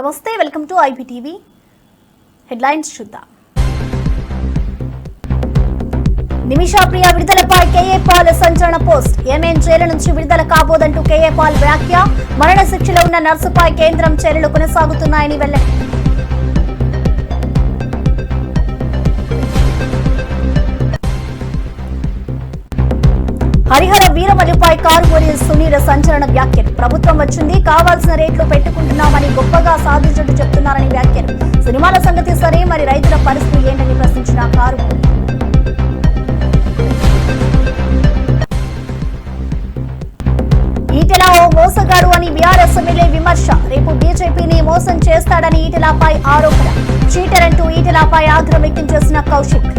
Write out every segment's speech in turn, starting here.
నమస్తే, welcome to IBTV headlines చూద్దాం. నిమిషా ప్రియ విడుదలపై KA Paul సంచలన పోస్ట్. ఏమేం జైలు నుంచి విడుదల కాబోదంటూ కేఏ పాల్ వ్యాఖ్య. మరణ శిక్షలో ఉన్న నర్సుపై కేంద్రం చర్యలు కొనసాగుతున్నాయని వెల్లడి. హరిహర వీరమల్లుపై కారుమూరి సునీల్ సంచలన వ్యాఖ్యలు. ప్రభుత్వం వచ్చింది, కావాల్సిన రేట్లు పెట్టుకుంటున్నామని గొప్పగా సాధించినట్టు చెప్తున్నారని వ్యాఖ్యలు. సినిమాల సంగతి సరే, మరి రైతుల పరిస్థితి ఏంటని ప్రశ్నించిన కారుమూరి. ఈటెల ఓ మోసగాడు అని బీఆర్ఎస్ ఎమ్మెల్యే విమర్శ. రేపు బీజేపీని మోసం చేస్తాడని ఈటెలపై ఆరోపణ. చీటర్ అంటూ ఈటెలపై ఆగ్రహం వ్యక్తం చేసిన కౌశిక్.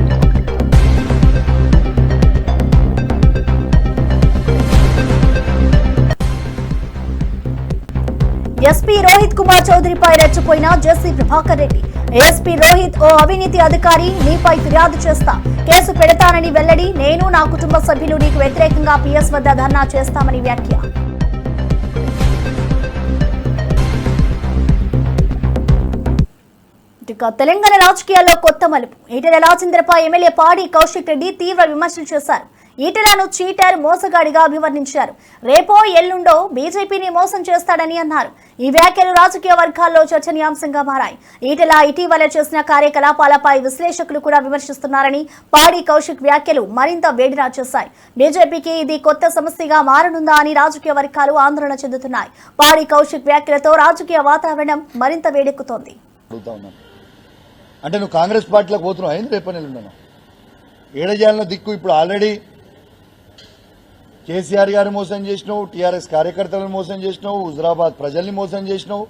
ఎస్పీ రోహిత్ కుమార్ చౌదరిపై రెచ్చిపోయిన జెసి ప్రభాకర్ రెడ్డి. ఏఎస్పీ రోహిత్ ఓ అవినీతి అధికారి, నీపై ఫిర్యాదు చేస్తా, కేసు పెడతానని వెల్లడి. నేను, నా కుటుంబ సభ్యులు నీకు వ్యతిరేకంగా పిఎస్ వద్ద ధర్నా చేస్తామని వ్యాఖ్య. తెలంగాణ రాజకీయాల్లో కొత్త మలుపు. ఈటెల రాజేంద్రపై ఎమ్మెల్యే పాడి కౌశిక్ రెడ్డి తీవ్ర విమర్శలు చేశారు. ఈటెలను చీటర్, మోసగాడిగా అభివర్ణించారు. రేపో ఎల్లుండో బీజేపీని మోసం చేస్తాడని అన్నారు. ఈ వ్యాఖ్యలు రాజకీయ వర్గాల్లో చర్చనీయాంశంగా మారాయి. ఈటెల ఇటీవల చేసిన కార్యకలాపాలపై విశ్లేషకులు కూడా విమర్శిస్తున్నారని పాడి కౌశిక్ వ్యాఖ్యలు మరింత వేడిరా చేశాయి. బీజేపీకి ఇది కొత్త సమస్యగా మారనుందా అని రాజకీయ వర్గాలు ఆందోళన చెందుతున్నాయి. పాడి కౌశిక్ వ్యాఖ్యలతో రాజకీయ వాతావరణం మరింత వేడెక్కుతోంది. అంటే నువ్వు కాంగ్రెస్ పార్టీలోకి పోతున్నావు, అయింది రేపని వెళ్ళున్నాను ఏడజాలలో దిక్కు. ఇప్పుడు ఆల్రెడీ కేసీఆర్ గారు మోసం చేసినావు, టీఆర్ఎస్ కార్యకర్తలను మోసం చేసినావు, హుజరాబాద్ ప్రజల్ని మోసం చేసినావు.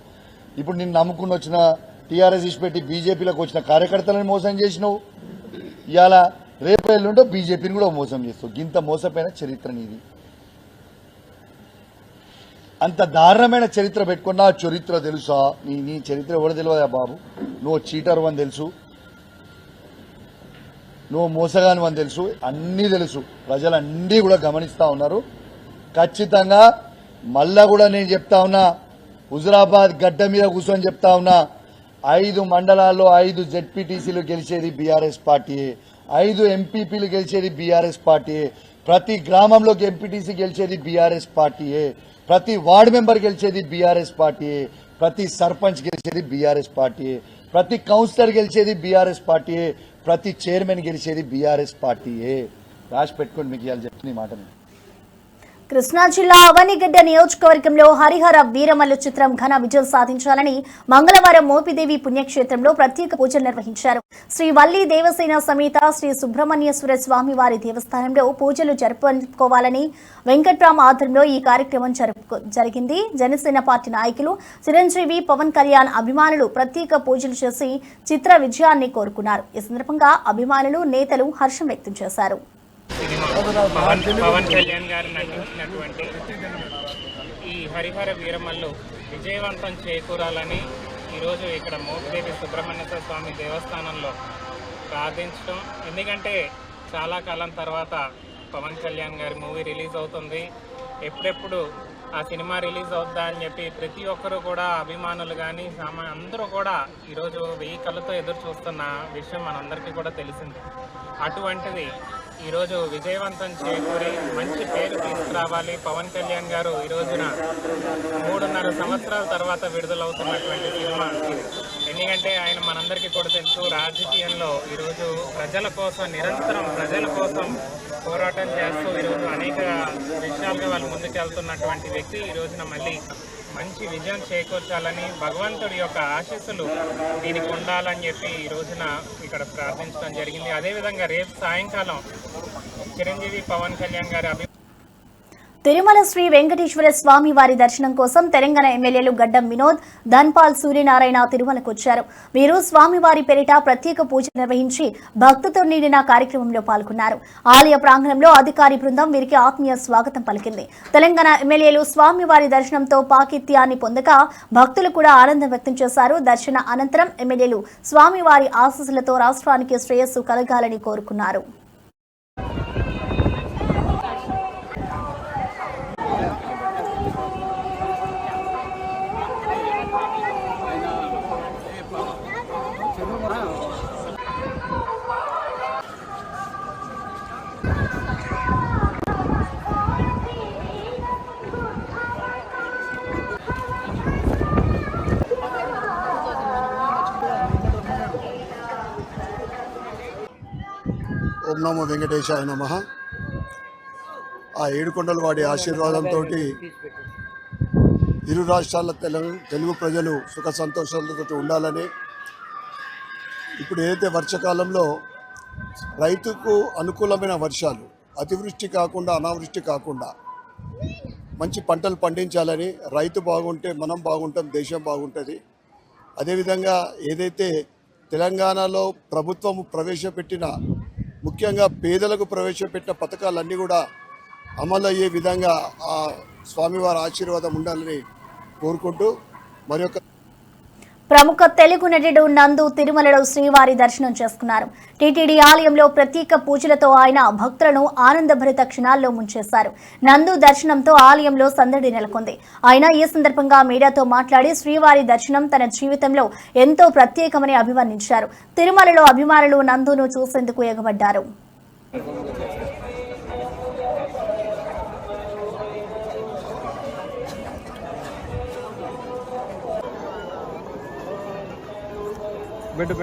ఇప్పుడు నిన్ను నమ్ముకుని వచ్చిన టీఆర్ఎస్ ఇచ్చిపెట్టి బీజేపీలోకి వచ్చిన కార్యకర్తలను మోసం చేసినావు. ఇవాళ రేపు ఎల్లుంటో బీజేపీని కూడా మోసం చేస్తావు. ఇంత మోసపోయిన చరిత్ర నీది. అంత దారుణమైన చరిత్ర పెట్టుకున్నా చరిత్ర తెలుసా? నీ చరిత్ర ఎవరు తెలియదా బాబు? నువ్వు చీటర్ అని తెలుసు, నువ్వు మోసగాని అని తెలుసు, అన్నీ తెలుసు. ప్రజలన్నీ కూడా గమనిస్తా ఉన్నారు. ఖచ్చితంగా మళ్ళా కూడా నేను చెప్తా ఉన్నా, హుజరాబాద్ గడ్డ మీద కూర్చొని చెప్తా ఉన్నా, 5 మండలాల్లో 5 జెడ్పీటీసీలు గెలిచేది బీఆర్ఎస్ పార్టీయే, 5 ఎంపీపీలు గెలిచేది బీఆర్ఎస్ పార్టీయే, ప్రతి గ్రామంలో ఎంపీటీసీ గెలిచేది బీఆర్ఎస్ పార్టీయే, ప్రతి వార్డు మెంబర్ గెలిచేది బీఆర్ఎస్ పార్టీయే, ప్రతి సర్పంచ్ గెలిచేది బీఆర్ఎస్ పార్టీయే, ప్రతి కౌన్సిలర్ గెలిచేది బీఆర్ఎస్ పార్టీయే, ప్రతి చైర్మన్ గెలిచేది బీఆర్ఎస్ పార్టీయే. రాసి పెట్టుకోండి, మీకు ఇవాళ చెప్తున్న మాట. కృష్ణా జిల్లా అవనిగడ్డ నియోజకవర్గంలో హరిహర వీరమల్లు చిత్రం ఘన విజయం సాధించాలని మంగళవారం మోపిదేవి పుణ్యక్షేత్రంలో ప్రత్యేక పూజలు నిర్వహించారు. శ్రీ వల్లి దేవసేన సమేత శ్రీ సుబ్రహ్మణ్యేశ్వర స్వామి వారి దేవస్థానంలో పూజలు జరుపుకోవాలని వెంకట్రామ్ ఆధ్వర్యంలో ఈ కార్యక్రమం జరిగింది. జనసేన పార్టీ నాయకులు చిరంజీవి, పవన్ కళ్యాణ్ అభిమానులు ప్రత్యేక పూజలు చేసి చిత్ర విజయాన్ని కోరుకున్నారు. ఈ సందర్భంగా అభిమానులు, నేతలు హర్షం వ్యక్తం చేశారు. పవన్ కళ్యాణ్ గారు నటించినటువంటి ఈ హరిహర వీరమల్లు విజయవంతం చేకూరాలని ఈరోజు ఇక్కడ మోపిదేవి సుబ్రహ్మణ్యేశ్వర స్వామి దేవస్థానంలో ప్రార్థించడం. ఎందుకంటే చాలా కాలం తర్వాత పవన్ కళ్యాణ్ గారి మూవీ రిలీజ్ అవుతుంది. ఎప్పుడెప్పుడు ఆ సినిమా రిలీజ్ అవుద్దా అని చెప్పి ప్రతి ఒక్కరూ కూడా, అభిమానులు కానీ అందరూ కూడా ఈరోజు 1000 కళ్ళతో ఎదురు చూస్తున్న విషయం మనందరికీ కూడా తెలిసింది. అటువంటిది ఈరోజు విజయవంతం చేకూరి మంచి పేరు తీసుకురావాలి. పవన్ కళ్యాణ్ గారు ఈ రోజున 3.5 సంవత్సరాల తర్వాత విడుదలవుతున్నటువంటి సినిమా ఇది. ఎందుకంటే ఆయన మనందరికీ కూడా తెలుసు, రాజకీయంలో ఈరోజు ప్రజల కోసం, నిరంతరం ప్రజల కోసం పోరాటం చేస్తూ ఈరోజు అనేక విషయాలుగా వాళ్ళు ముందుకెళ్తున్నటువంటి వ్యక్తి. ఈ రోజున మళ్ళీ మంచి విజయం చేకూర్చాలని, భగవంతుడి యొక్క ఆశీస్సులు దీనికి ఉండాలని చెప్పి ఈ రోజున ఇక్కడ ప్రార్థించడం జరిగింది. అదేవిధంగా రేపు సాయంకాలం చిరంజీవి, పవన్ కళ్యాణ్ గారి తిరుమల శ్రీ వెంకటేశ్వర స్వామి వారి దర్శనం కోసం తెలంగాణ ఎమ్మెల్యేలు గడ్డం వినోద్, ధన్పాల్ సూర్యనారాయణ తిరుమలకు వచ్చారు. వీరు స్వామివారి పేరిట ప్రత్యేక పూజ నిర్వహించి భక్తుతో నిండిన కార్యక్రమంలో పాల్గొన్నారు. ఆలయ ప్రాంగణంలో అధికారి బృందం వీరికి ఆత్మీయ స్వాగతం పలికింది. తెలంగాణ ఎమ్మెల్యేలు స్వామివారి దర్శనంతో పాకిత్యాన్ని పొందగా భక్తులు కూడా ఆనందం వ్యక్తం చేశారు. దర్శన అనంతరం ఎమ్మెల్యేలు స్వామివారి ఆశీస్సులతో రాష్ట్రానికి శ్రేయస్సు కలగాలని కోరుకున్నారు. నమో వెంకటేశాయ నమః. ఆ ఏడుకొండల వాడి ఆశీర్వాదంతో ఇరు రాష్ట్రాల తెలుగు ప్రజలు సుఖ సంతోషాలతో ఉండాలని, ఇప్పుడు ఏదైతే వర్షాకాలంలో రైతుకు అనుకూలమైన వర్షాలు, అతివృష్టి కాకుండా అనావృష్టి కాకుండా మంచి పంటలు పండించాలని, రైతు బాగుంటే మనం బాగుంటాం, దేశం బాగుంటుంది. అదేవిధంగా ఏదైతే తెలంగాణలో ప్రభుత్వం ప్రవేశపెట్టిన, ముఖ్యంగా పేదలకు ప్రవేశపెట్టిన పథకాలన్నీ కూడా అమలు అయ్యే విధంగా ఆ స్వామివారి ఆశీర్వాదం ఉండాలని కోరుకుంటూ మరొక ప్రముఖ తెలుగు నటుడు నందు తిరుమలలో శ్రీవారి దర్శనం చేసుకున్నారు. టీటీడీ ఆలయంలో ప్రత్యేక పూజలతో ఆయన భక్తులను ఆనందభరిత క్షణాల్లో ముంచేశారు. నందు దర్శనంతో ఆలయంలో సందడి నెలకొంది. ఆయన ఈ సందర్భంగా మీడియాతో మాట్లాడి శ్రీవారి దర్శనం తన జీవితంలో ఎంతో ప్రత్యేకమని అభివర్ణించారు. తిరుమలలో అభిమానులు నందును చూసేందుకు ఎగబడ్డారు. పెట్టు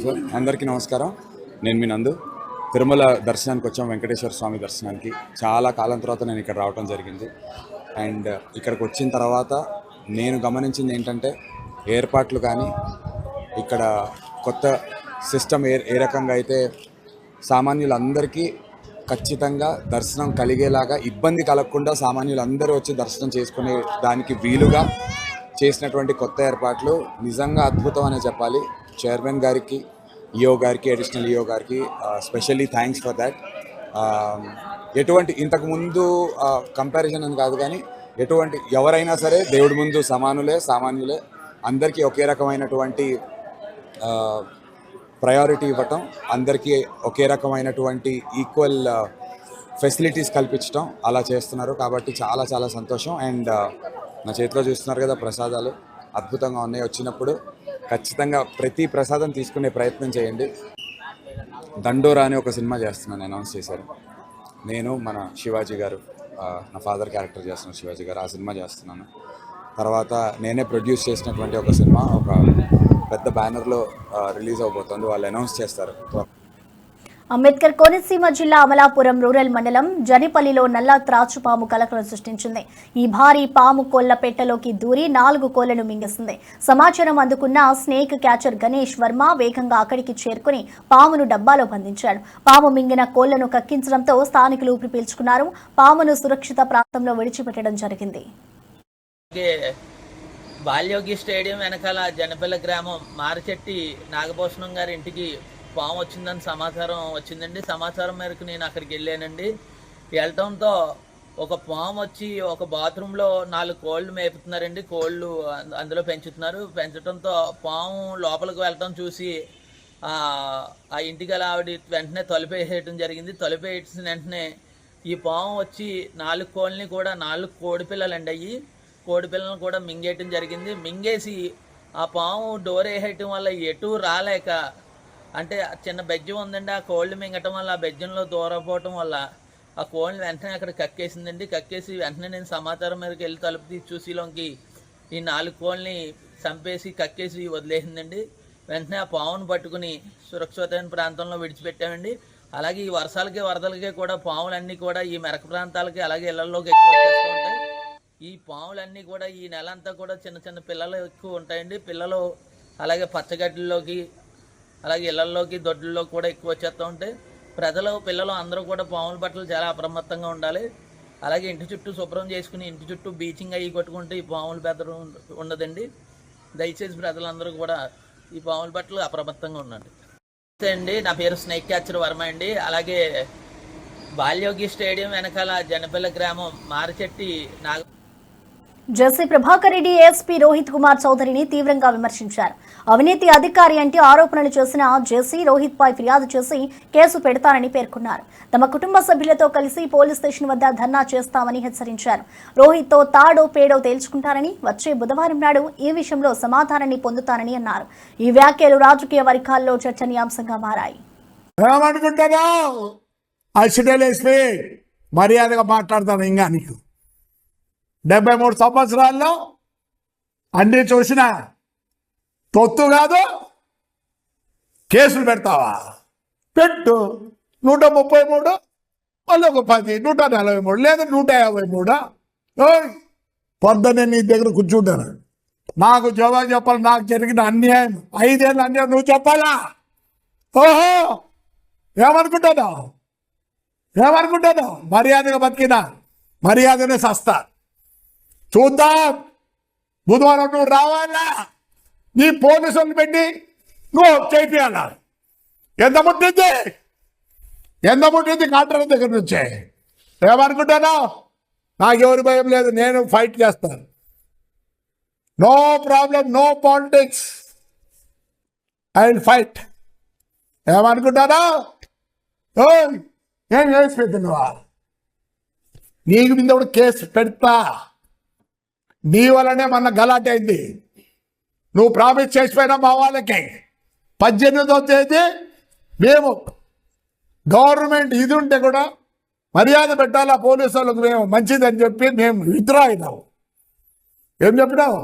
సార్, అందరికీ నమస్కారం. నేను మీ నందు. తిరుమల దర్శనానికి వచ్చాం, వెంకటేశ్వర స్వామి దర్శనానికి. చాలా కాలం తర్వాత నేను ఇక్కడ రావడం జరిగింది. అండ్ ఇక్కడికి వచ్చిన తర్వాత నేను గమనించింది ఏంటంటే, ఏర్పాట్లు కానీ ఇక్కడ కొత్త సిస్టమ్ ఏ రకంగా అయితే సామాన్యులందరికీ ఖచ్చితంగా దర్శనం కలిగేలాగా, ఇబ్బంది కలగకుండా సామాన్యులందరూ వచ్చి దర్శనం చేసుకునే దానికి వీలుగా చేసినటువంటి కొత్త ఏర్పాట్లు నిజంగా అద్భుతం అనే చెప్పాలి. చైర్మన్ గారికి, ఈఓ గారికి, అడిషనల్ ఈఓ గారికి స్పెషల్లీ థ్యాంక్స్ ఫర్ దాట్. ఎటువంటి ఇంతకుముందు కంపారిజన్ అని కాదు కానీ, ఎటువంటి ఎవరైనా సరే దేవుడి ముందు సామాన్యులే, అందరికీ ఒకే రకమైనటువంటి ప్రయారిటీ ఇవ్వటం, అందరికీ ఒకే రకమైనటువంటి ఈక్వల్ ఫెసిలిటీస్ కల్పించడం అలా చేస్తున్నారు. కాబట్టి చాలా చాలా సంతోషం. అండ్ నా చేతిలో చూస్తున్నారు కదా ప్రసాదాలు, అద్భుతంగా ఉన్నాయి. వచ్చినప్పుడు ఖచ్చితంగా ప్రతి ప్రసాదం తీసుకునే ప్రయత్నం చేయండి. దండోరా అనే ఒక సినిమా చేస్తున్నాను, అనౌన్స్ చేశారు. నేను మన శివాజీ గారు, నా ఫాదర్ క్యారెక్టర్ చేస్తున్న శివాజీ గారు, ఆ సినిమా చేస్తున్నాను. తర్వాత నేనే ప్రొడ్యూస్ చేసినటువంటి ఒక సినిమా ఒక పెద్ద బ్యానర్లో రిలీజ్ అవబోతుంది. వాళ్ళు అనౌన్స్ చేస్తారు. అంబేద్కర్ కోనసీమ జిల్లా అమలాపురం రూరల్ మండలం జనిపల్లిలో నల్ల త్రాచుపాము కలకలం సృష్టించింది. ఈ భారీ పాము కోళ్ల పెట్టలోకి దూరి 4 కోళ్లను మింగేసింది. సమాచారం అందుకున్న స్నేక్ క్యాచర్ గణేష్ వర్మ వేగంగా అక్కడికి చేరుకుని పామును డబ్బాలో బంధించాడు. పాము మింగిన కోళ్లను కక్కించడంతో స్థానికులు ఊపిరి పీల్చుకున్నారు. పామును సురక్షిత ప్రాంతంలో విడిచిపెట్టడం జరిగింది. బాల్యోగి స్టేడియం వెనకాల జనపల్లి గ్రామం మారిచెట్టి నాగభూషణం గారి ఇంటికి పాము వచ్చిందని సమాచారం వచ్చిందండి. సమాచారం మేరకు నేను అక్కడికి వెళ్ళానండి. వెళ్ళటంతో ఒక పాము వచ్చి ఒక బాత్రూంలో 4 కోళ్ళు మేపుతున్నారండి. కోళ్ళు అందులో పెంచడంతో పాము లోపలికి వెళ్ళటం చూసి ఆ ఇంటికి అలా ఆవిడ వెంటనే తలుపేసేయటం జరిగింది. తలుపేసిన వెంటనే ఈ పాము వచ్చి 4 కోళ్ళని కూడా 4 కోడి పిల్లలండి, అయ్యి కోడి పిల్లలను కూడా మింగేయటం జరిగింది. మింగేసి ఆ పాము డోర్ వేసేయటం వల్ల ఎటు రాలేక, అంటే చిన్న బెజ్జం ఉందండి, ఆ కోళ్ళు మింగటం వల్ల ఆ బెజ్జంలో దూరపోవటం వల్ల ఆ కోళ్ళని వెంటనే అక్కడ కక్కేసిందండి. కక్కేసి వెంటనే నేను సమాచారం మీదకి వెళ్ళి తలుపు తీసి చూసిలోకి ఈ 4 కోళ్ళని చంపేసి కక్కేసి వదిలేసిందండి. వెంటనే ఆ పావును పట్టుకుని సురక్షితమైన ప్రాంతంలో విడిచిపెట్టామండి. అలాగే ఈ వర్షాలకి వరదలకి కూడా పాములన్నీ కూడా ఈ మెరక ప్రాంతాలకి అలాగే ఇళ్లలోకి ఎక్కువ వచ్చేస్తూ ఉంటాయి. ఈ పాములన్నీ కూడా ఈ నెల అంతా కూడా చిన్న చిన్న పిల్లలు ఎక్కువ ఉంటాయండి. పిల్లలు అలాగే పచ్చగడ్డల్లోకి అలాగే ఇళ్లల్లోకి దొడ్లలో కూడా ఎక్కువ వచ్చేస్తూ ఉంటాయి. పిల్లలు అందరూ కూడా పాముల పట్ల చాలా అప్రమత్తంగా ఉండాలి. అలాగే ఇంటి చుట్టూ శుభ్రం చేసుకుని ఇంటి చుట్టూ బీచింగ్ అయ్యి కొట్టుకుంటే ఈ పాముల బెదరు ఉండదండి. దయచేసి ప్రజలందరూ కూడా ఈ పాముల పట్ల అప్రమత్తంగా ఉండండి. అండి, నా పేరు స్నేక్ క్యాచర్ వర్మ అండి. అలాగే బాల్యోగి స్టేడియం వెనకాల జనపల్లి గ్రామం మారిచెట్టి జెసి ప్రభాకర్ రెడ్డి ఏఎస్పీ రోహిత్ కుమార్ చౌదరిని తీవ్రంగా విమర్శించారు. అవినీతి అధికారి అంటే ఆరోపణలు చేసిన జెసి రోహిత్ పై ఫిర్యాదు చేసి కేసు పెడతానని పేర్కొన్నారు. తమ కుటుంబ సభ్యులతో కలిసి పోలీస్ స్టేషన్ వద్ద ధర్నా చేస్తామని హెచ్చరించారు. రోహిత్ తో తాడో పేడో తేల్చుకుంటారని, వచ్చే బుధవారం నాడు ఈ విషయంలో సమాధానాన్ని పొందుతానని అన్నారు. ఈ వ్యాఖ్యలు రాజకీయ వర్గాల్లో చర్చనీయాంశంగా మారాయి. మర్యాదగా మాట్లాడతాను. ఇంకా నీకు 73 సంవత్సరాల్లో అన్నీ చూసినా తొత్తు కాదు. కేసులు పెడతావా? పెట్టు. 133 మళ్ళీ ఒక 10, 143 లేదా 153. పొద్దున్నే నీ దగ్గర కూర్చుంటాను. నాకు జవాబు చెప్పాలి. నాకు జరిగిన అన్యాయం 5 ఏళ్ళ అన్యాయం నువ్వు చెప్పాలా? ఓహో, ఏమనుకుంటున్నావు? మర్యాదగా బతికినా మర్యాదనే సస్తా. చూద్దాం. బుధవారం నువ్వు రావాలా? నీ పోలీసులు పెట్టి నువ్వు చేయాలా? ఎంత ముట్టింది కాంట్రాక్టర్ దగ్గర నుంచే. ఏమనుకుంటాను? నాకెవరి భయం లేదు. నేను ఫైట్ చేస్తాను. No problem, no politics. I will fight. ఏమనుకుంటాను? ఏం కేసు పెడుతున్నావా? నీకు మీద కూడా కేసు పెడతా. నీ వల్లనే మొన్న గలాట్ అయింది. నువ్వు ప్రామిస్ చేసిపోయినా మా వాళ్ళకి 18వ తేదీ మేము గవర్నమెంట్ ఇది ఉంటే కూడా మర్యాద పెట్టాలా పోలీసు వాళ్ళకు, మేము మంచిదని చెప్పి మేము విత్డ్రా అయినావు. ఏం చెప్పినావు?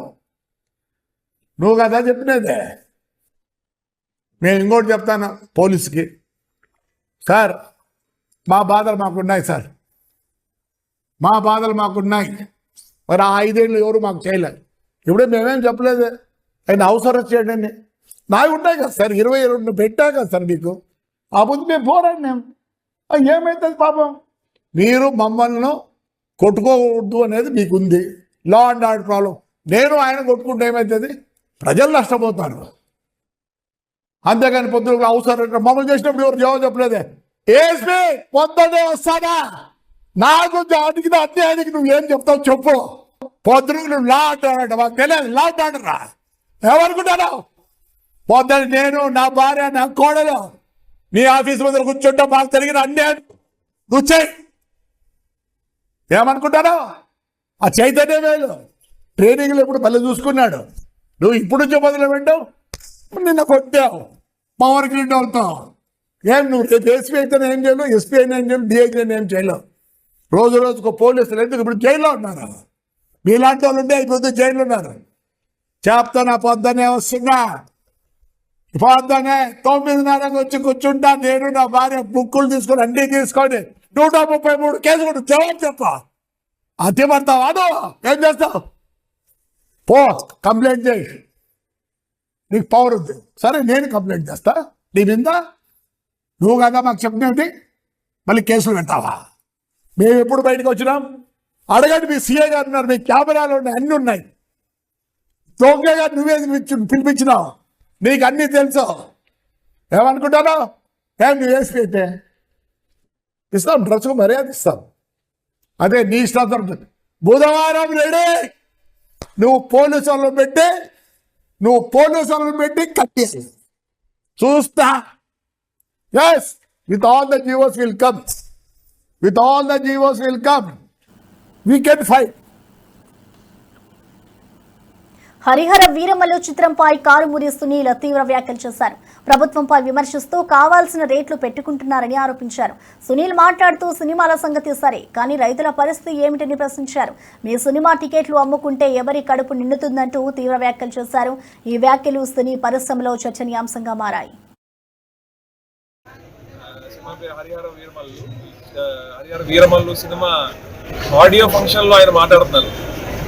నువ్వు కదా చెప్పినదే. నేను ఇంకోటి చెప్తాను పోలీసుకి. సార్, మా బాధలు మాకున్నాయి సార్, మా బాధలు మాకున్నాయి. మరి ఆ 5 ఏళ్ళు ఎవరు మాకు చేయలేదు. ఇప్పుడే మేమేం చెప్పలేదు. ఆయన అవసరం చేయడండి నావి ఉన్నాయి కదా సార్. 22 పెట్టా కదా సార్ మీకు. ఆ ముందు మేము పోరాడినాం. ఏమవుతుంది పాపం? మీరు మమ్మల్ని కొట్టుకోవద్దు అనేది మీకు ఉంది. Law and order problem. నేను ఆయన కొట్టుకుంటే ఏమవుతుంది? ప్రజలు నష్టపోతారు. అంతేగాని పొద్దున అవసరం మమ్మల్ని చేసినప్పుడు ఎవరు జవాబు చెప్పలేదే. ఏఎస్పీ పొద్దునే వస్తాడా? నాకు అడిగిన అన్యాయానికి నువ్వేం చెప్తావు చెప్పు. పొద్దున నువ్వు లా అంటాడు. మాకు తెలియదు లా అంటాడురా. ఏమనుకుంటాను? పొద్దున నేను, నా భార్య, నా కోడలు నీ ఆఫీస్ ముందర కూర్చుంటా. మాకు జరిగిన అన్యాయం నువ్వు చేయి. ఏమనుకుంటాను? ఆ చైతన్య వేలు ట్రైనింగ్లో ఇప్పుడు పల్లె చూసుకున్నాడు. నువ్వు ఇప్పుడు నుంచి మొదలు పెట్టావు. నిన్న కొట్టావు. పవర్ గ్రిడ్ అవుతావు. ఏం నువ్వు రేపు ఎస్పీ అయితే ఏం చేయలేవు, ఎస్పీ అయినా ఏం చేయలేవు, డిఐజీ అయినా ఏం చేయలేవు. రోజుకు పోలీసులు ఎందుకు ఇప్పుడు జైల్లో ఉన్నారు? మీలాంటి వాళ్ళు ఉంటే ఇప్పుడు జైల్లో ఉన్నారు. చెప్తాను. పొద్దునే వస్తున్నా. పొద్దునే 9:30 వచ్చి కూర్చుంటా. నేను, నా భార్య బుక్కులు తీసుకొని అన్నీ తీసుకొని 133 కేసు కూడా జవాబు చెప్పా. అతి పడతావా? ఏం చేస్తావు? పో కంప్లైంట్ చేయి. నీకు పవర్ ఉంది. సరే, నేను కంప్లైంట్ చేస్తా నీ మీద. నువ్వు కదా మాకు చెప్పినది. మళ్ళీ కేసులు పెట్టావా? మేము ఎప్పుడు బయటకు వచ్చినాం? అడగండి. మీ సీఏ గారు ఉన్నారు, మీ కెమెరాలు ఉన్నాయి, అన్నీ ఉన్నాయి. దొంగ గారు నువ్వే పిలిపించినావు. నీకు అన్నీ తెలుసు. ఏమనుకుంటాను? ఏం నువ్వు వేసి అయితే ఇస్తాం. డ్రెస్కు మర్యాద ఇస్తాం. అదే నీ ఇష్టం. బుధవారం రెడీ. నువ్వు పోలీసు వాళ్ళని పెట్టి కట్టేసి చూస్తా. Yes, with all the GOs will come. We can fight. Harihara Veeramallu చిత్రంపై కారుమూరి సునీల్ తీవ్ర వ్యాఖ్యలు చేశారు. ప్రభుత్వంపై విమర్శిస్తూ కావాల్సిన రేట్లు పెట్టుకుంటున్నారని ఆరోపించారు. సునీల్ మాట్లాడుతూ సినిమాల సంగతి సరే, కానీ రైతుల పరిస్థితి ఏమిటని ప్రశ్నించారు. మీ సినిమా టికెట్లు అమ్ముకుంటే ఎవరి కడుపు నిండుతుందంటూ తీవ్ర వ్యాఖ్యలు చేశారు. ఈ వ్యాఖ్యలు సినీ పరిశ్రమలో చర్చనీయాంశంగా మారాయి. Harihara Veeramallu cinema audio function లో ఆయన మాట్లాడుతున్నారు.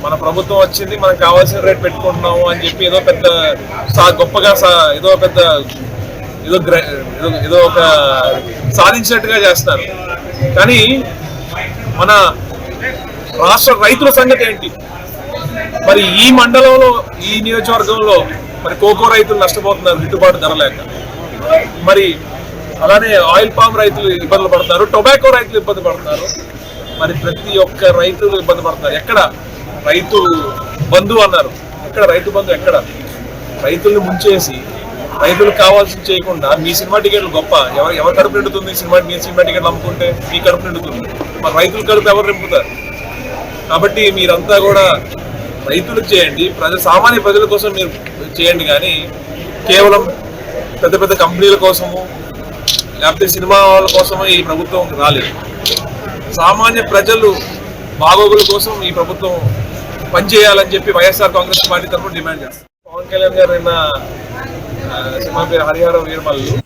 మన ప్రభుత్వం వచ్చింది, మనకు కావాల్సిన రేట్ పెట్టుకుంటున్నాము అని చెప్పి ఏదో పెద్ద గొప్పగా ఏదో ఒక సాధించినట్టుగా చేస్తున్నారు. కానీ మన రాష్ట్ర రైతుల సంగతి ఏంటి? మరి ఈ మండలంలో, ఈ నియోజకవర్గంలో మరి కోకో రైతులు నష్టపోతున్నారు గిట్టుబాటు ధర లేక. మరి అలానే ఆయిల్ పామ్ రైతులు ఇబ్బందులు పడుతున్నారు, టొబాకో రైతులు ఇబ్బంది పడుతున్నారు. మరి ప్రతి ఒక్క రైతులు ఇబ్బంది పడుతున్నారు. ఎక్కడ రైతు బంధు అన్నారు. ఎక్కడ రైతు బంధు? ఎక్కడ? రైతుల్ని ముంచేసి రైతులకు కావాల్సింది చేయకుండా మీ సినిమా టికెట్లు గొప్ప. ఎవరు కడుపు నిండుతుంది? మీ సినిమా టికెట్లు అమ్ముకుంటే మీ కడుపు నిండుతుంది. మరి రైతుల కడుపు ఎవరు నింపుతారు? కాబట్టి మీరంతా కూడా రైతులకు చేయండి, సామాన్య ప్రజల కోసం మీరు చేయండి. కానీ కేవలం పెద్ద పెద్ద కంపెనీల కోసము లేకపోతే సినిమా వాళ్ళ కోసము ఈ ప్రభుత్వం రాలేదు. సామాన్య ప్రజలు బాగోగుల కోసం ఈ ప్రభుత్వం పనిచేయాలని చెప్పి వైఎస్ఆర్ కాంగ్రెస్ పార్టీ తరఫున డిమాండ్ చేస్తారు. పవన్ కళ్యాణ్ గారు నిన్న సినిమా పేరు హరిహర వీరమల్లు.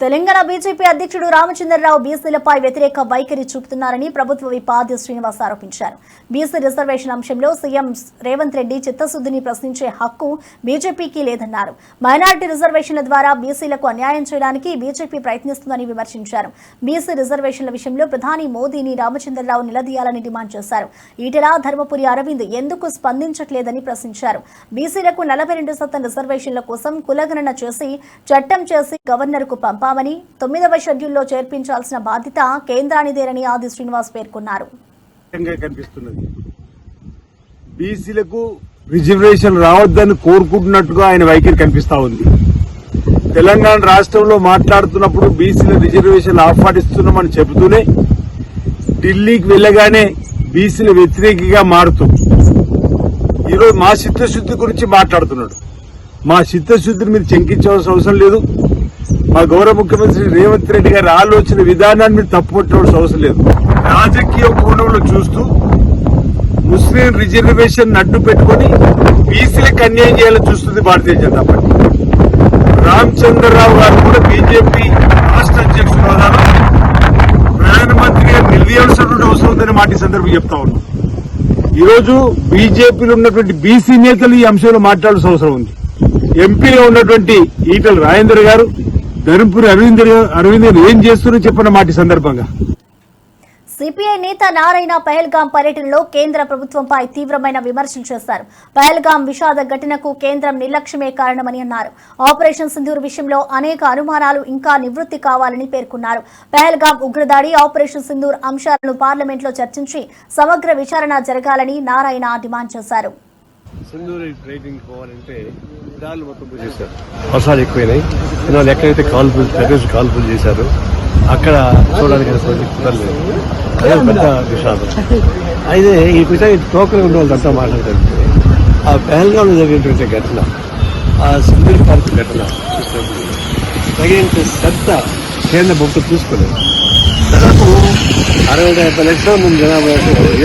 తెలంగాణ బీజేపీ అధ్యక్షుడు రామచంద్రరావు బీసీలపై వ్యతిరేక వైఖరి చూపుతున్నారని ప్రభుత్వ విప్ ఆది శ్రీనివాస్ ఆరోపించారు. బీసీ రిజర్వేషన్ అంశంలో సీఎం రేవంత్ రెడ్డి చిత్తశుద్ధిని ప్రశ్నించే హక్కు బీజేపీకి లేదన్నారు. మైనారిటీ రిజర్వేషన్ల ద్వారా బీసీలకు అన్యాయం చేయడానికి బీజేపీ ప్రయత్నిస్తుందని విమర్శించారు. బీసీ రిజర్వేషన్ల విషయంలో ప్రధాని మోదీని రామచంద్రరావు నిలదీయాలని డిమాండ్ చేశారు. ఈటెల, ధర్మపురి అరవింద్ ఎందుకు స్పందించట్లేదని ప్రశ్నించారు. బీసీలకు 42% రిజర్వేషన్ల కోసం కులగణన చేసి చట్టం చేసి గవర్నర్కు పంపామని 9వ షెడ్యూల్లో చేర్పించాల్సిన బాధ్యత కేంద్రానిదేనని ఆది శ్రీనివాస్ పేర్కొన్నారు. బీసీలకు రిజర్వేషన్ రావద్దని కోరుకుంటున్నట్టుగా ఆయన వైఖరి కనిపిస్తా ఉంది. తెలంగాణ రాష్ట్రంలో మాట్లాడుతున్నప్పుడు బీసీల రిజర్వేషన్ ఆహ్వానిస్తున్నామని చెబుతూనే ఢిల్లీకి వెళ్లగానే బీసీల వ్యతిరేకిగా మారుతూ ఈరోజు మా చిత్తశుద్ధి గురించి మాట్లాడుతున్నాడు. మా చిత్తశుద్ధిని మీరు శంకించవలసిన అవసరం లేదు. మా గౌరవ ముఖ్యమంత్రి రేవంత్ రెడ్డి గారి ఆలోచన విధానాన్ని మీరు తప్పుపట్టవలసిన అవసరం లేదు. రాజకీయ కోణంలో చూస్తూ ముస్లిం రిజర్వేషన్ అడ్డు పెట్టుకుని బీసీలకు అన్యాయం చేయాలని చూస్తుంది భారతీయ జనతా పార్టీ. రామచంద్రరావు గారు కూడా బీజేపీ రాష్ట్ర అధ్యక్షుడు హోదాలో ప్రధానమంత్రి గారు నిలదీయాల్సినటువంటి అవసరం ఉందని మాట ఈ సందర్భం చెప్తా ఉన్నాం. ఈరోజు బీజేపీలో ఉన్నటువంటి బీసీ నేతలు ఈ అంశంలో మాట్లాడాల్సిన అవసరం ఉంది. ఎంపీలో ఉన్నటువంటి ఈటల రాజేందర్ గారు, ధర్మపురి అరవింద్ ఏం చేస్తున్నారో చెప్పిన మాట సందర్భంగా సిపిఐ నేత నారాయణ పహల్గాం పర్యటనలో కేంద్ర ప్రభుత్వంపై తీవ్రమైన విమర్శలు చేశారు. పహల్గాం విషాద ఘటనకు కేంద్రం నిర్లక్ష్యమే కారణమని అన్నారు. ఆపరేషన్ సింధూర్ విషయంలో అనేక అనుమానాలు ఇంకా నివృత్తి కావాలని పేర్కొన్నారు. పహల్గాం ఉగ్రదాడి, ఆపరేషన్ సింధూర్ అంశాలను పార్లమెంట్లో చర్చించి సమగ్ర విచారణ జరగాలని నారాయణ డిమాండ్ చేశారు. సింధూరి ట్రైనింగ్ పోవాలంటే దాడులు మొత్తం చేశారు. వర్షాలు ఎక్కువైనాయి. ఇవాళ ఎక్కడైతే కాల్పులు చేశారో అక్కడ చూడడానికి కుదరలేదు. అదే పెద్ద విషాదం. అయితే ఈ విషయం టోకన్ ఉన్న వాళ్ళంతా మాట్లాడతారు. ఆ పహల్గాంలో జరిగినటువంటి ఘటన, ఆ సింధూరి పార్క్ ఘటన తగినంత శ్రద్ధ కేంద్ర ప్రభుత్వం తీసుకోలేదు. దాదాపు 60-70 లక్షల మంది జనాభా,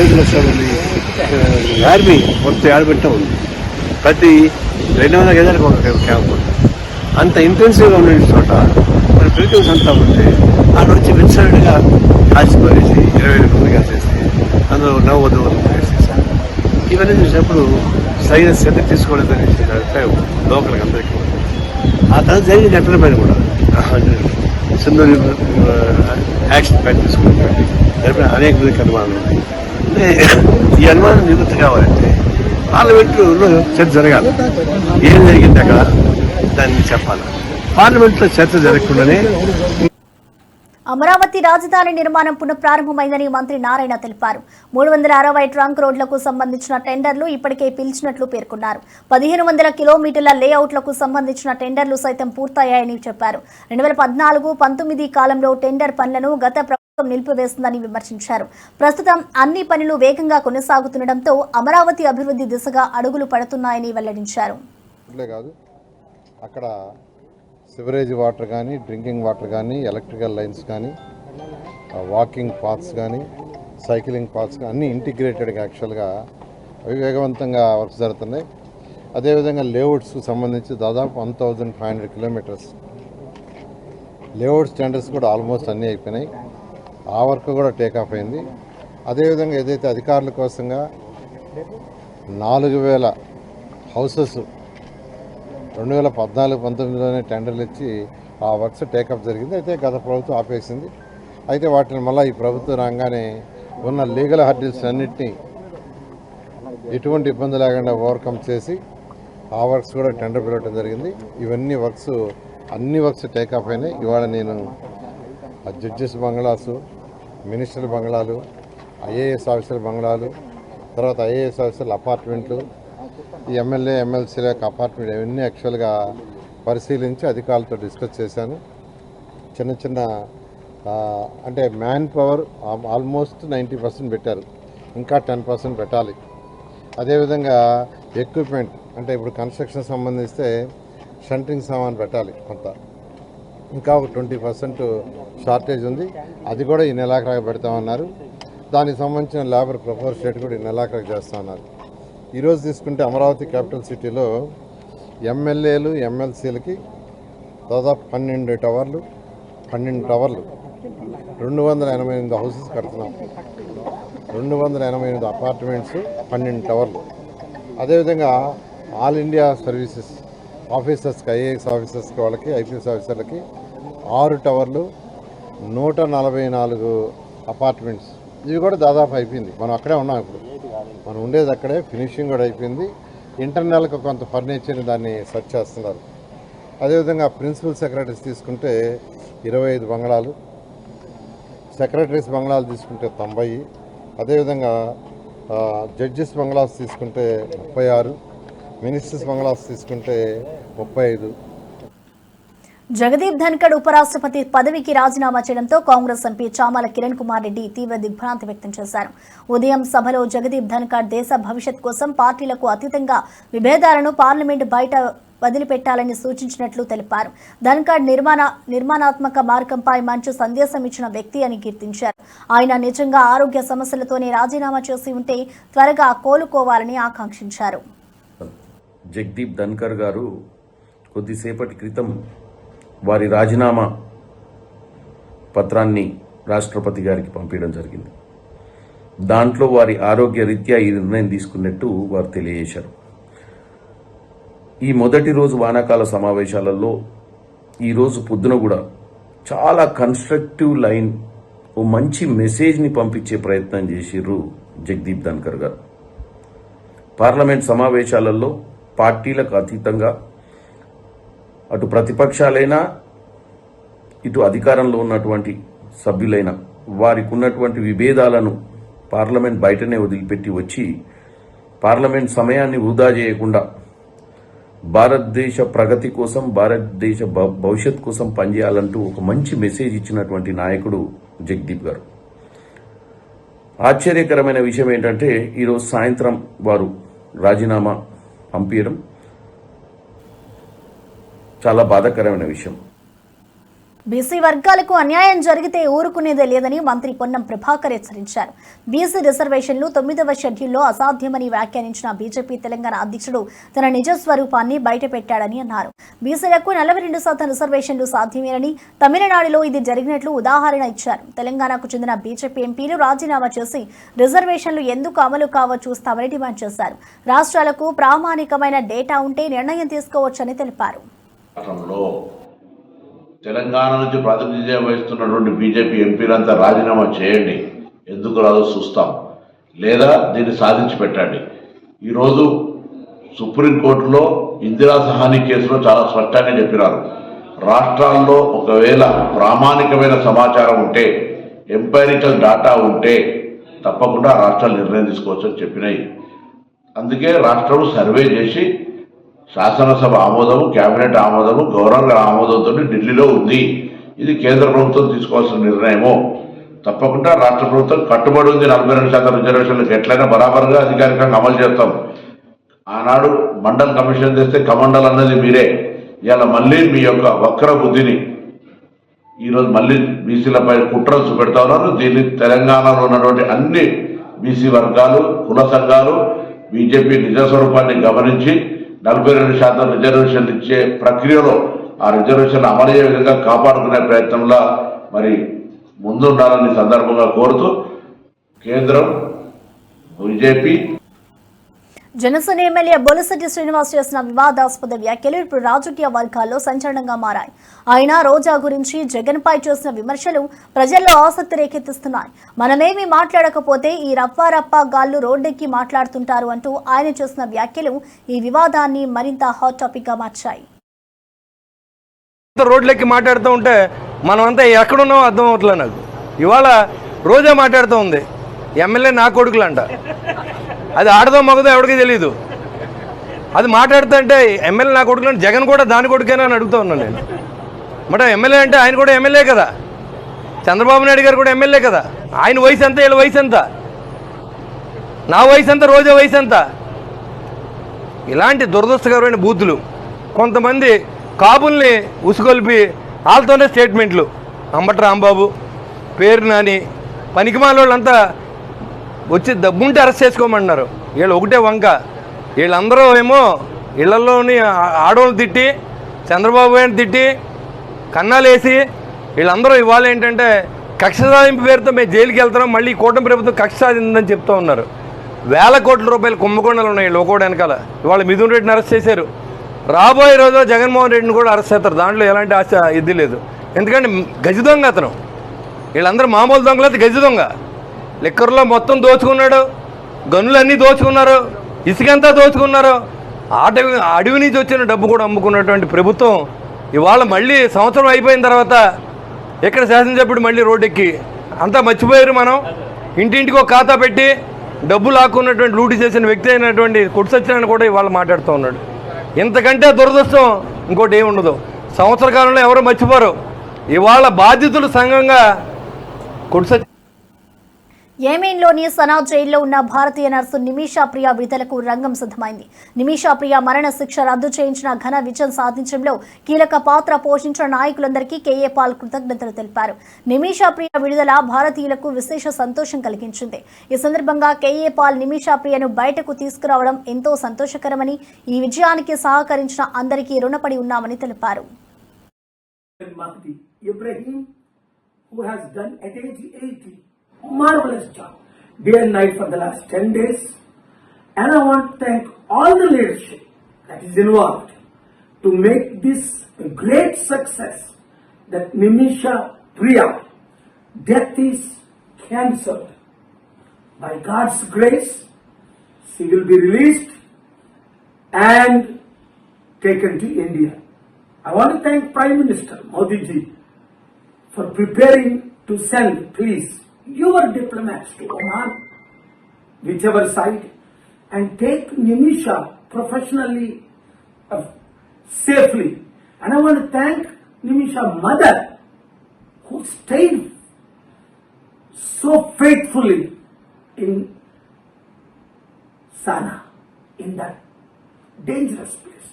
7 లక్షల మంది ఆర్మీ మొత్తం ఆడబెట్టా ఉంది. ప్రతి 200 గజాలకు ఒక క్యాంప్ ఉంది. అంత ఇంటెన్సివ్గా ఉన్న చోట మన బ్రిటిష్ అంతా ఉంటే అక్కడ వచ్చి విచ్చలవిడిగా కాల్చిపోయేసి 20 మంది కాల్చేసి అందులో నవ్వద్దు వేసేసారు. ఇవన్నీ చూసినప్పుడు సరైన శ్రద్ధ తీసుకోవలేదని అభిప్రాయం లోకల్కి అందరికీ ఉంది. ఆ తర్వాత జరిగిన ఘటన పైన కూడా సింధూరి యాక్షన్ ప్లాన్ తీసుకున్నటువంటి అనేక మందికి అనుమానాలు ఉన్నాయి. అంటే ఈ అనుమానం నివృత్తి కావాలంటే పార్లమెంట్లో చర్చ జరగాలి. ఏం జరిగింది అక్కడ దాన్ని చెప్పాలి. పార్లమెంట్లో చర్చ జరగకుండానే అమరావతి రాజధాని నిర్మాణం పునఃప్రారంభమైందని మంత్రి నారాయణ తెలిపారు. 360 ట్రంక్ రోడ్లకు సంబంధించిన టెండర్లు ఇప్పటికే పిలిచినట్లు పేర్కొన్నారు. 1500 కిలోమీటర్ల లేఅవుట్లకు సంబంధించిన టెండర్లు సైతం పూర్తయ్యాయని చెప్పారు. 2014-19 కాలంలో టెండర్ పనులను గత ప్రభుత్వం నిలిపివేసిందని విమర్శించారు. ప్రస్తుతం అన్ని పనులు వేగంగా కొనసాగుతుండటంతో అమరావతి అభివృద్ధి దిశగా అడుగులు పడుతున్నాయని వెల్లడించారు. అక్కడ సివరేజ్ వాటర్ కానీ, డ్రింకింగ్ వాటర్ కానీ, ఎలక్ట్రికల్ లైన్స్ కానీ, వాకింగ్ పాత్స్ కానీ, సైక్లింగ్ పాత్స్ కానీ అన్నీ ఇంటిగ్రేటెడ్గా యాక్చువల్గా అవి వేగవంతంగా వర్క్స్ జరుగుతున్నాయి. అదేవిధంగా లేఅవుట్స్కు సంబంధించి దాదాపు 1500 కిలోమీటర్స్ లేఅవుట్స్ టెండర్స్ కూడా ఆల్మోస్ట్ అన్నీ అయిపోయినాయి. ఆ వర్క్ కూడా టేకాఫ్ అయింది. అదేవిధంగా ఏదైతే అధికారుల కోసంగా 4000 హౌసెస్ 2014-19లోనే టెండర్లు ఇచ్చి ఆ వర్క్స్ టేకప్ జరిగింది. అయితే గత ప్రభుత్వం ఆపేసింది. అయితే వాటిని మళ్ళీ ఈ ప్రభుత్వం రాగానే ఉన్న లీగల్ హర్డిల్స్ అన్నింటినీ ఎటువంటి ఇబ్బంది లేకుండా ఓవర్కమ్ చేసి ఆ వర్క్స్ కూడా టెండర్ పిలవడం జరిగింది. ఇవన్నీ వర్క్స్ అన్ని వర్క్స్ టేకప్ అయినాయి. ఇవాళ నేను జడ్జెస్ బంగ్లాసు, మినిస్టర్ల బంగ్లాలు, ఐఏఎస్ ఆఫీసర్ బంగ్లాలు, తర్వాత ఐఏఎస్ ఆఫీసర్ల అపార్ట్మెంట్లు, ఈ ఎమ్మెల్యే ఎమ్మెల్సీల యొక్క అపార్ట్మెంట్ ఇవన్నీ యాక్చువల్గా పరిశీలించి అధికారులతో డిస్కస్ చేశాను. చిన్న అంటే మ్యాన్ పవర్ ఆల్మోస్ట్ 90% పెట్టారు, ఇంకా 10% పెట్టాలి. అదేవిధంగా ఎక్విప్మెంట్ అంటే ఇప్పుడు కన్స్ట్రక్షన్ సంబంధిస్తే షంటింగ్ సామాన్ పెట్టాలి కొంత, ఇంకా ఒక 20% షార్టేజ్ ఉంది, అది కూడా ఈ నెలాఖరుగా పెడతామన్నారు. దానికి సంబంధించిన లేబర్ ప్రపోజల్ షీట్ కూడా ఈ నెలాఖరుగా చేస్తామన్నారు. ఈరోజు తీసుకుంటే అమరావతి క్యాపిటల్ సిటీలో ఎమ్మెల్యేలు ఎమ్మెల్సీలకి దాదాపు 12 టవర్లు 288 హౌసెస్ కడుతున్నాం, 288 అపార్ట్మెంట్స్, 12 టవర్లు. అదేవిధంగా ఆల్ ఇండియా సర్వీసెస్ ఆఫీసర్స్కి, ఐఏఎస్ ఆఫీసర్స్కి, వాళ్ళకి ఐపీఎస్ ఆఫీసర్లకి 6 టవర్లు, 144 అపార్ట్మెంట్స్. ఇవి కూడా దాదాపు అయిపోయింది. మనం అక్కడే ఉన్నాం, ఇప్పుడు మనం ఉండేది అక్కడే, ఫినిషింగ్ కూడా అయిపోయింది. ఇంటర్నల్గా కొంత ఫర్నిచర్ని దాన్ని సెర్చ్ చేస్తున్నారు. అదేవిధంగా ప్రిన్సిపల్ సెక్రటరీస్ తీసుకుంటే 25 బంగ్లాలు, సెక్రటరీస్ బంగ్లాలు తీసుకుంటే 90, అదేవిధంగా జడ్జెస్ బంగ్లాస్ తీసుకుంటే 36, మినిస్టర్స్ బంగ్లాస్ తీసుకుంటే 35. జగదీప్ ధన్కడ్ ఉపరాష్ట్రపతి పదవికి రాజీనామా చేయడంతో కాంగ్రెస్ ఎంపీ చామల కిరణ్ కుమార్ రెడ్డి తీవ్ర దిగ్భ్రాంతి వ్యక్తం చేశారు. ఉదయం సభలో జగదీప్ ధన్కడ్ దేశ భవిష్యత్ కోసం పార్టీలకు అతీతంగా విభేదాలను పార్లమెంటు బయట వదిలిపెట్టాలని సూచించినట్లు తెలిపారు. ధన్కడ్ నిర్మాణాత్మక మార్గంపై మంచి సందేశం ఇచ్చిన వ్యక్తి అని కీర్తించారు. ఆయన నిజంగా ఆరోగ్య సమస్యలతోనే రాజీనామా చేసి ఉంటే త్వరగా కోలుకోవాలని ఆకాంక్షించారు. జగదీప్ ధన్కర్ గారు కొద్దిసేపటి క్రితం వారి రాజీనామా పత్రాన్ని రాష్ట్రపతి గారికి పంపించడం జరిగింది. దాంట్లో వారి ఆరోగ్య రీత్యా ఈ నిర్ణయం తీసుకున్నట్టు వారు తెలియజేశారు. ఈ మొదటి రోజు వానాకాల సమావేశాలలో ఈరోజు పొద్దున కూడా చాలా కన్స్ట్రక్టివ్ లైన్, ఓ మంచి మెసేజ్ని పంపించే ప్రయత్నం చేసిర్రు జగదీప్ ధన్కర్ గారు. పార్లమెంట్ సమావేశాలలో పార్టీలకు అతీతంగా అటు ప్రతిపక్షాలైనా ఇటు అధికారంలో ఉన్నటువంటి సభ్యులైనా వారికి ఉన్నటువంటి విభేదాలను పార్లమెంట్ బయటనే వదిలిపెట్టి వచ్చి పార్లమెంట్ సమయాన్ని వృధా చేయకుండా భారతదేశ ప్రగతి కోసం, భారతదేశ భవిష్యత్ కోసం పనిచేయాలంటూ ఒక మంచి మెసేజ్ ఇచ్చినటువంటి నాయకుడు జగదీప్ గారు. ఆశ్చర్యకరమైన విషయం ఏంటంటే ఈరోజు సాయంత్రం వారు రాజీనామా పంపించడం చాలా బాధాకరమైన విషయం. బీసీ వర్గాలకు అన్యాయం జరిగితే ఊరుకునేదే లేదని మంత్రి పొన్నం ప్రభాకర్ హెచ్చరించారు. బీసీ రిజర్వేషన్లు 9వ షెడ్యూల్లో అసాధ్యమని వ్యాఖ్యానించిన బీజేపీ తెలంగాణ అధ్యక్షుడు తన నిజ స్వరూపాన్ని బయటపెట్టాడని అన్నారు. బీసీలకు 42% రిజర్వేషన్లు సాధ్యమేనని, తమిళనాడులో ఇది జరిగినట్లు ఉదాహరణ ఇచ్చారు. తెలంగాణకు చెందిన బీజేపీ ఎంపీలు రాజీనామా చేసి రిజర్వేషన్లు ఎందుకు అమలు కావో చూస్తామని డిమాండ్ చేశారు. రాష్ట్రాలకు ప్రామాణికమైన డేటా ఉంటే నిర్ణయం తీసుకోవచ్చని తెలిపారు. తెలంగాణ నుంచి ప్రాతినిధ్యం వహిస్తున్నటువంటి బీజేపీ ఎంపీలంతా రాజీనామా చేయండి, ఎందుకు రాదో చూస్తాం, లేదా దీన్ని సాధించి పెట్టండి. ఈరోజు సుప్రీంకోర్టులో ఇందిరా సహాని కేసులో చాలా స్పష్టంగా చెప్పినారు, రాష్ట్రాల్లో ఒకవేళ ప్రామాణికమైన సమాచారం ఉంటే, ఎంపైరికల్ డాటా ఉంటే తప్పకుండా రాష్ట్రాలు నిర్ణయం తీసుకోవచ్చని చెప్పినాయి. అందుకే రాష్ట్రం సర్వే చేసి శాసనసభ ఆమోదము, కేబినెట్ ఆమోదము, గవర్నర్ ఆమోదంతో ఢిల్లీలో ఉంది. ఇది కేంద్ర ప్రభుత్వం తీసుకోవాల్సిన నిర్ణయము. తప్పకుండా రాష్ట్ర ప్రభుత్వం కట్టుబడి ఉంది. 42% రిజర్వేషన్లకు ఎట్లయినా బరాబర్గా అధికారికంగా అమలు చేస్తాం. ఆనాడు మండల్ కమిషన్ చేస్తే కమండల్ అన్నది మీరే. ఇవాళ మళ్ళీ మీ యొక్క వక్ర బుద్ధిని ఈరోజు మళ్ళీ బీసీలపై కుట్రలు చూపెడతా ఉన్నారు. దీన్ని తెలంగాణలో ఉన్నటువంటి అన్ని బీసీ వర్గాలు, కుల సంఘాలు బీజేపీ నిజ స్వరూపాన్ని గమనించి 42% రిజర్వేషన్లు ఇచ్చే ప్రక్రియలో ఆ రిజర్వేషన్లు అమలయ్యే విధంగా కాపాడుకునే ప్రయత్నంలో మరి ముందుండాలని సందర్భంగా కోరుతూ కేంద్రం, బీజేపీ. జనసేన ఎమ్మెల్యే బొలిశెట్టి శ్రీనివాస్ చేసిన వివాదాస్పద వ్యాఖ్యలు ఇప్పుడు రాజకీయ వర్గాల్లో సంచలనంగా మారాయి. ఆయన రోజా గురించి జగన్పై చేసిన విమర్శలు ప్రజల్లో ఆసక్తి రేకెత్తిస్తున్నాయి. మనమేమీ మాట్లాడకపోతే ఈ రప్పారప్ప గాళ్లు రోడ్డెక్కి మాట్లాడుతుంటారు అంటూ ఆయన చేసిన వ్యాఖ్యలు ఈ వివాదాన్ని మరింత హాట్ టాపిక్ గా మార్చాయి. రోడ్లెక్కి మాట్లాడుతూ ఉంటే మనమంతా ఎక్కడున్నామో అర్థం అవట్లేదు నాకు. ఇవాళ రోజా మాట్లాడుతూ ఉంది, ఎమ్మెల్యే నా కొడుకులంట. అది ఆడదో మగదో ఎవరికి తెలియదు. అది మాట్లాడుతుంటే ఎమ్మెల్యే నా కొడుకుని జగన్ కూడా దాని కొడుకేనా అని అడుగుతూ ఉన్నాను నేను. మరి ఎమ్మెల్యే అంటే ఆయన కూడా ఎమ్మెల్యే కదా, చంద్రబాబు నాయుడు గారు కూడా ఎమ్మెల్యే కదా. ఆయన వయసు ఎంత, వీళ్ళ వయసు ఎంత, నా వయసు ఎంత, రోజా వయసు ఎంత? ఇలాంటి దురదృష్టకరమైన బూతులు కొంతమంది కాపుల్ని ఉసుగొల్పి వాళ్ళతోనే స్టేట్మెంట్లు, అంబటి రాంబాబు, పేరు నాని, పనికిమాల వాళ్ళంతా వచ్చి దబ్బుంటే అరెస్ట్ చేసుకోమన్నారు. వీళ్ళు ఒకటే వంక, వీళ్ళందరూ ఏమో ఇళ్లలోని ఆడవాళ్ళు తిట్టి, చంద్రబాబు గారిని తిట్టి, కన్నాలేసి, వీళ్ళందరూ ఇవాళ ఏంటంటే కక్ష సాధింపు పేరుతో మేము జైలుకి వెళ్తున్నాం, మళ్ళీ కూటమి ప్రభుత్వం కక్ష సాధిందని చెప్తూ ఉన్నారు. వేల కోట్ల రూపాయలు కుంభకోణాలు ఉన్నాయి లోకోడు వెనకాల. ఇవాళ మిథున్ రెడ్డిని అరెస్ట్ చేశారు, రాబోయే రోజుల్లో జగన్మోహన్ రెడ్డిని కూడా అరెస్ట్ చేస్తారు. దాంట్లో ఎలాంటి ఆశ ఇది లేదు. ఎందుకంటే గజ దొంగ అతను. వీళ్ళందరూ మామూలు దొంగలైతే గజ దొంగ. లిక్కర్లో మొత్తం దోచుకున్నాడు, గనులన్నీ దోచుకున్నారు, ఇసుకంతా దోచుకున్నారు, అడవి నుంచి వచ్చిన డబ్బు కూడా అమ్ముకున్నటువంటి ప్రభుత్వం ఇవాళ మళ్ళీ సంవత్సరం అయిపోయిన తర్వాత ఇక్కడ శాసనసభ్యుడు మళ్ళీ రోడ్డెక్కి అంతా మర్చిపోయారు. మనం ఇంటింటికి ఒక ఖాతా పెట్టి డబ్బు లాక్కున్నటువంటి లూటీ చేసిన వ్యక్తి అయినటువంటి కొట్టు సత్యనారాయణ కూడా ఇవాళ మాట్లాడుతూ ఉన్నాడు. ఇంతకంటే దురదృష్టం ఇంకోటి ఏమి ఉండదు. సంవత్సర కాలంలో ఎవరు మర్చిపోరు. ఇవాళ బాధితులు సంఘంగా కొట్టు యెమెన్లోని సనా జైల్లో ఉన్న భారతీయ నర్సు నిమిషా ప్రియా విడుదలకు రంగం సిద్ధమైంది. నిమిషా ప్రియా మరణ శిక్ష రద్దు చేయించిన ఘన విజయం సాధించడంలో కీలక పాత్ర పోషించిన నాయకులందరికీ కేఏ పాల్ కృతజ్ఞతలు తెలిపారు. నిమిషా ప్రియా విడుదల భారతీయులకు విశేష సంతోషం కలిగించింది. ఈ సందర్భంగా కేఏ పాల్ నిమిషా ప్రియను బయటకు తీసుకురావడం ఎంతో సంతోషకరమని, ఈ విజయానికి సహకరించిన అందరికీ రుణపడి ఉన్నామని తెలిపారు. Marvelous job, day and night for the last 10 days, and I want to thank all the leadership that is involved to make this a great success. That Nimisha Priya death is cancelled. By God's grace, she will be released and taken to India. I want to thank Prime Minister Modi ji for preparing to send, please, your diplomats to Oman, whichever side, and take Nimisha professionally, safely. And I want to thank Nimisha's mother, who stayed so faithfully in Sana, in that dangerous place.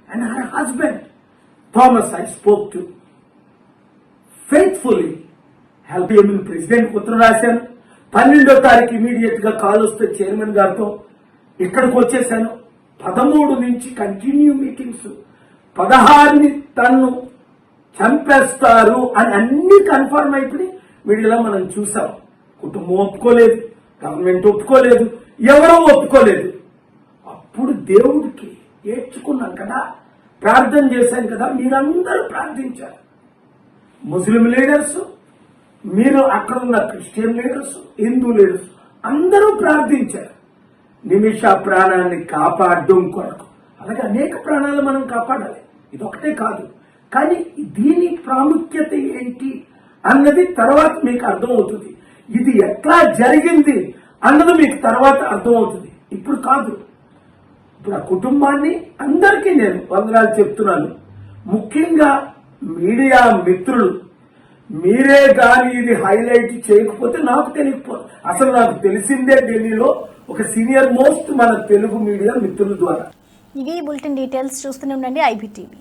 And her husband, Thomas, I spoke to, faithfully help చేయమని president ఉత్తరం రాశాను. 12వ తారీఖు immediate గా call వస్తే chairman గారితో ఇక్కడికి వచ్చేసాను. 13 నుంచి కంటిన్యూ మీటింగ్స్. 16ని తన్ను చంపేస్తారు అని అన్ని కన్ఫర్మ్ అయిపోయి మీడియాలో మనం చూసాం. కుటుంబం ఒప్పుకోలేదు, గవర్నమెంట్ ఒప్పుకోలేదు, ఎవరూ ఒప్పుకోలేదు. అప్పుడు దేవుడికి ఏడ్చుకున్నాం కదా, ప్రార్థన చేశాం కదా, మీరందరూ ప్రార్థించారు. ముస్లిం లీడర్స్, మీరు అక్కడ ఉన్న క్రిస్టియన్ లీడర్స్, హిందూ లీడర్స్ అందరూ ప్రార్థించారు నిమిషా ప్రాణాన్ని కాపాడడం కొరకు. అలాగే అనేక ప్రాణాలు మనం కాపాడాలి, ఇదొకటే కాదు. కానీ దీని ప్రాముఖ్యత ఏంటి అన్నది తర్వాత మీకు అర్థమవుతుంది. ఇది ఎట్లా జరిగింది అన్నది మీకు తర్వాత అర్థమవుతుంది, ఇప్పుడు కాదు. ఇప్పుడు ఆ కుటుంబాన్ని అందరికీ నేను వందనాలు చెప్తున్నాను. ముఖ్యంగా మీడియా మిత్రులు, మీరే కానీ ఇది హైలైట్ చేయకపోతే నాకు తెలియకపోతే, అసలు నాకు తెలిసిందే ఢిల్లీలో ఒక సీనియర్ మోస్ట్ మన తెలుగు మీడియా మిత్రుల ద్వారా. ఇవి బులెటిన్ డీటెయిల్స్. చూస్తూనే ఉండండి IBTV.